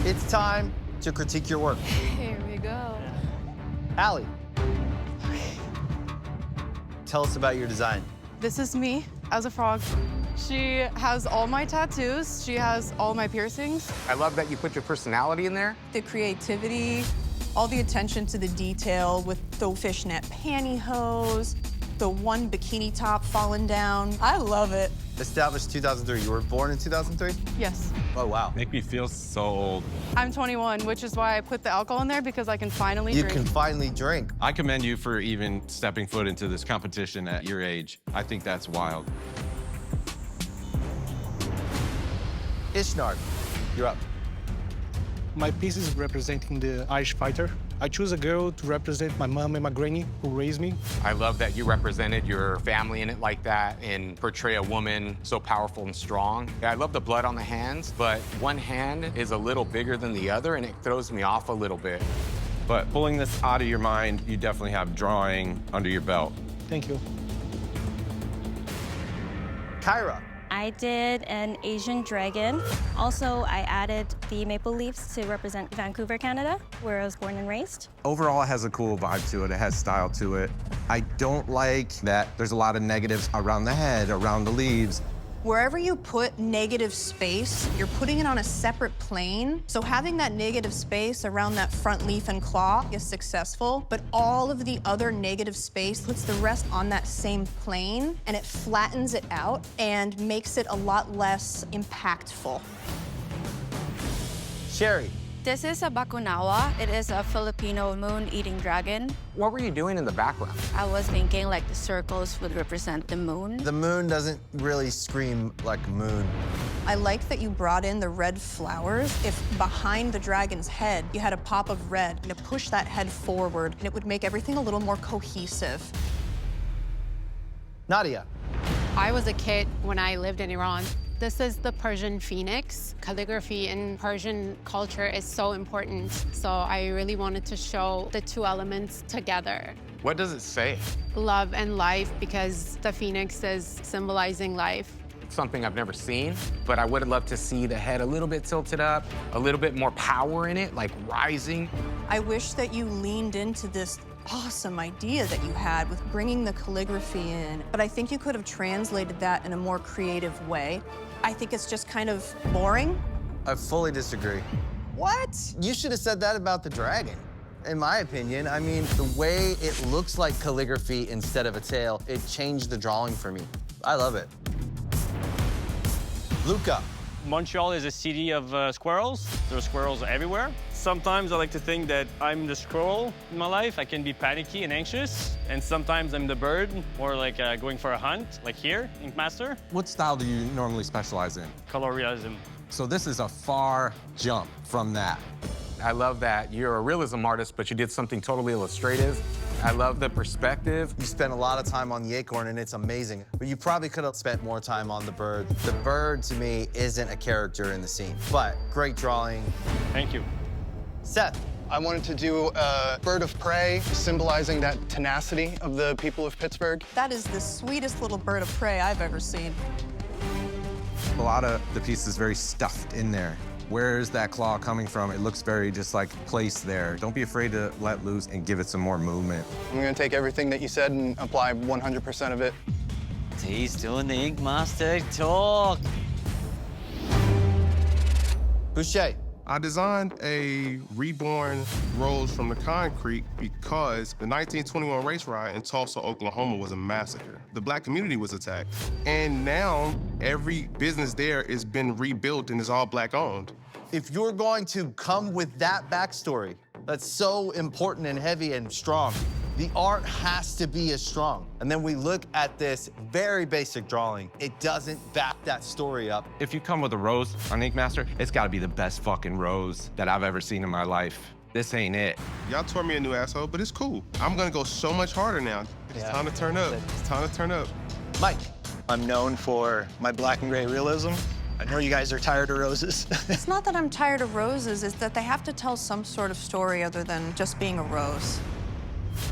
It's time to critique your work. Here we go. Allie, tell us about your design. This is me as a frog. She has all my tattoos. She has all my piercings. I love that you put your personality in there. The creativity, all the attention to the detail with the fishnet pantyhose, the one bikini top falling down. I love it. Established 2003. You were born in 2003? Yes. Oh, wow. Make me feel so old. I'm 21, which is why I put the alcohol in there, because I can finally You drink. can finally drink. I commend you for even stepping foot into this competition at your age. I think that's wild. Ishnard, you're up. My piece is representing the Irish fighter. I choose a girl to represent my mom and my granny who raised me. I love that you represented your family in it like that and portray a woman so powerful and strong. I love the blood on the hands, but one hand is a little bigger than the other and it throws me off a little bit. But pulling this out of your mind, you definitely have drawing under your belt. Thank you. Kyra. I did an Asian dragon. Also, I added the maple leaves to represent Vancouver, Canada, where I was born and raised. Overall, it has a cool vibe to it. It has style to it. I don't like that there's a lot of negatives around the head, around the leaves. Wherever you put negative space, you're putting it on a separate plane. So having that negative space around that front leaf and claw is successful, but all of the other negative space puts the rest on that same plane, and it flattens it out and makes it a lot less impactful. Sherry. This is a bakunawa. It is a Filipino moon-eating dragon. What were you doing in the background? I was thinking like the circles would represent the moon. The moon doesn't really scream like a moon. I like that you brought in the red flowers. If behind the dragon's head, you had a pop of red, to push that head forward, and it would make everything a little more cohesive. Nadia. I was a kid when I lived in Iran. This is the Persian phoenix. Calligraphy in Persian culture is so important, so I really wanted to show the two elements together. What does it say? Love and life, because the phoenix is symbolizing life. It's something I've never seen, but I would have loved to see the head a little bit tilted up, a little bit more power in it, like rising. I wish that you leaned into this awesome idea that you had with bringing the calligraphy in, but I think you could have translated that in a more creative way. I think it's just kind of boring. I fully disagree. What? You should have said that about the dragon. In my opinion, I mean, the way it looks like calligraphy instead of a tail, it changed the drawing for me. I love it. Luca. Montreal is a city of squirrels. There are squirrels everywhere. Sometimes I like to think that I'm the squirrel in my life. I can be panicky and anxious. And sometimes I'm the bird, or like going for a hunt, like here, Ink Master. What style do you normally specialize in? Color realism. So this is a far jump from that. I love that you're a realism artist, but you did something totally illustrative. I love the perspective. You spent a lot of time on the acorn, and it's amazing. But you probably could have spent more time on the bird. The bird, to me, isn't a character in the scene. But great drawing. Thank you. Seth. I wanted to do a bird of prey, symbolizing that tenacity of the people of Pittsburgh. That is the sweetest little bird of prey I've ever seen. A lot of the piece is very stuffed in there. Where's that claw coming from? It looks very just like placed there. Don't be afraid to let loose and give it some more movement. I'm gonna take everything that you said and apply 100% of it. He's doing the Ink Master talk. Boucher. I designed a reborn Rose from the concrete because the 1921 race riot in Tulsa, Oklahoma was a massacre. The black community was attacked. And now every business there has been rebuilt and is all black owned. If you're going to come with that backstory, that's so important and heavy and strong, the art has to be as strong. And then we look at this very basic drawing. It doesn't back that story up. If you come with a rose on Ink Master, it's gotta be the best fucking rose that I've ever seen in my life. This ain't it. Y'all tore me a new asshole, but it's cool. I'm gonna go so much harder now. It's time to turn up. It's time to turn up. Mike. I'm known for my black and gray realism. I know you guys are tired of roses. It's not that I'm tired of roses, it's that they have to tell some sort of story other than just being a rose.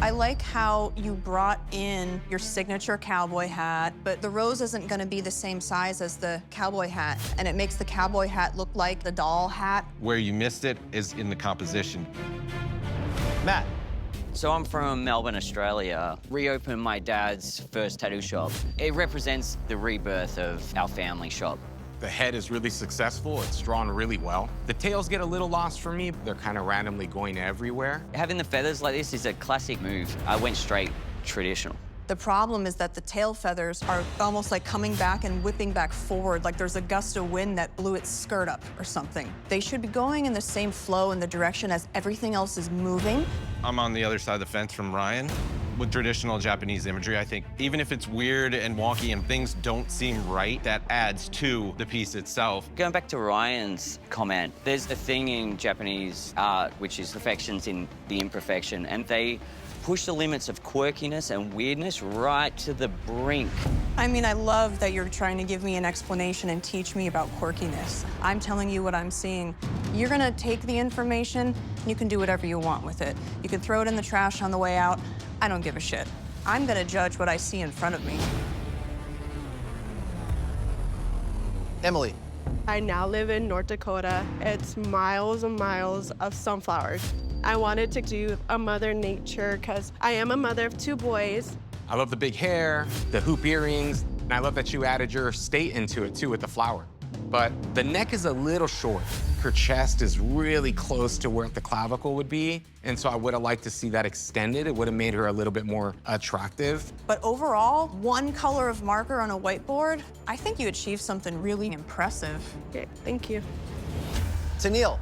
I like how you brought in your signature cowboy hat, but the rose isn't gonna be the same size as the cowboy hat, and it makes the cowboy hat look like the doll hat. Where you missed it is in the composition. Matt. So I'm from Melbourne, Australia. Reopened my dad's first tattoo shop. It represents the rebirth of our family shop. The head is really successful. It's drawn really well. The tails get a little lost for me. They're kind of randomly going everywhere. Having the feathers like this is a classic move. I went straight traditional. The problem is that the tail feathers are almost like coming back and whipping back forward, like there's a gust of wind that blew its skirt up or something. They should be going in the same flow in the direction as everything else is moving. I'm on the other side of the fence from Ryan. With traditional Japanese imagery, I think even if it's weird and wonky and things don't seem right, that adds to the piece itself. Going back to Ryan's comment, there's a thing in Japanese art which is perfection's in the imperfection, and they push the limits of quirkiness and weirdness right to the brink. I mean, I love that you're trying to give me an explanation and teach me about quirkiness. I'm telling you what I'm seeing. You're gonna take the information, and you can do whatever you want with it. You can throw it in the trash on the way out. I don't give a shit. I'm gonna judge what I see in front of me. Emily. I now live in North Dakota. It's miles and miles of sunflowers. I wanted to do a Mother Nature because I am a mother of 2 boys. I love the big hair, the hoop earrings, and I love that you added your state into it too with the flower. But the neck is a little short. Her chest is really close to where the clavicle would be, and so I would have liked to see that extended. It would have made her a little bit more attractive. But overall, one color of marker on a whiteboard, I think you achieved something really impressive. Okay, thank you. Tennille.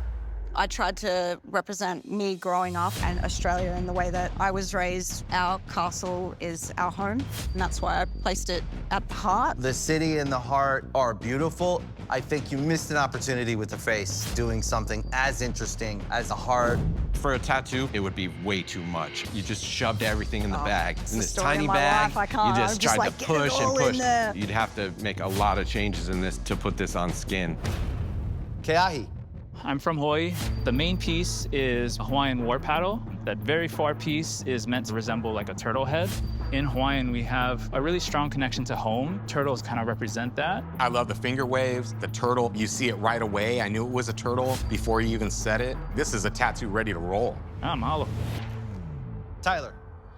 I tried to represent me growing up and Australia in the way that I was raised. Our castle is our home, and that's why I placed it at the heart. The city and the heart are beautiful. I think you missed an opportunity with the face, doing something as interesting as the heart. For a tattoo, it would be way too much. You just shoved everything in the bag. It's In the this story of tiny my bag, life. I can't. you I'm just just tried like, to get it push and all in push. there. You'd have to make a lot of changes in this to put this on skin. Keahi. I'm from Hawaii. The main piece is a Hawaiian war paddle. That very far piece is meant to resemble like a turtle head. In Hawaiian, we have a really strong connection to home. Turtles kind of represent that. I love the finger waves, the turtle. You see it right away. I knew it was a turtle before you even said it. This is a tattoo ready to roll. Mahalo. Tyler.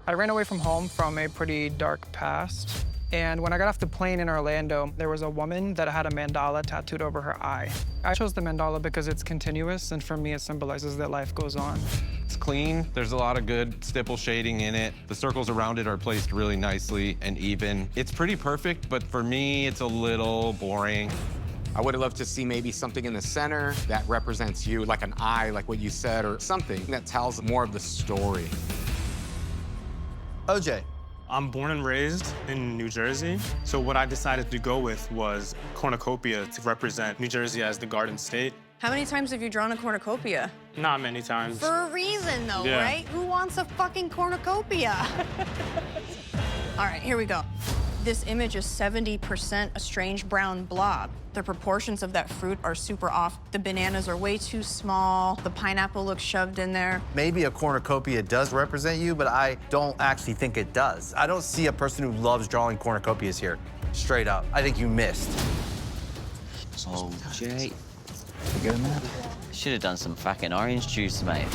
I ran away from home from a pretty dark past. And when I got off the plane in Orlando, there was a woman that had a mandala tattooed over her eye. I chose the mandala because it's continuous, and for me, it symbolizes that life goes on. It's clean. There's a lot of good stipple shading in it. The circles around it are placed really nicely and even. It's pretty perfect, but for me, it's a little boring. I would have loved to see maybe something in the center that represents you, like an eye, like what you said, or something that tells more of the story. OJ. I'm born and raised in New Jersey, so what I decided to go with was cornucopia to represent New Jersey as the Garden State. How many times have you drawn a cornucopia? Not many times. For a reason, though, Yeah. right? Who wants a fucking cornucopia? All right, here we go. This image is 70% a strange brown blob. The proportions of that fruit are super off. The bananas are way too small. The pineapple looks shoved in there. Maybe a cornucopia does represent you, but I don't actually think it does. I don't see a person who loves drawing cornucopias here. Straight up. I think you missed. Oh, Jay. Should have done some fucking orange juice, mate.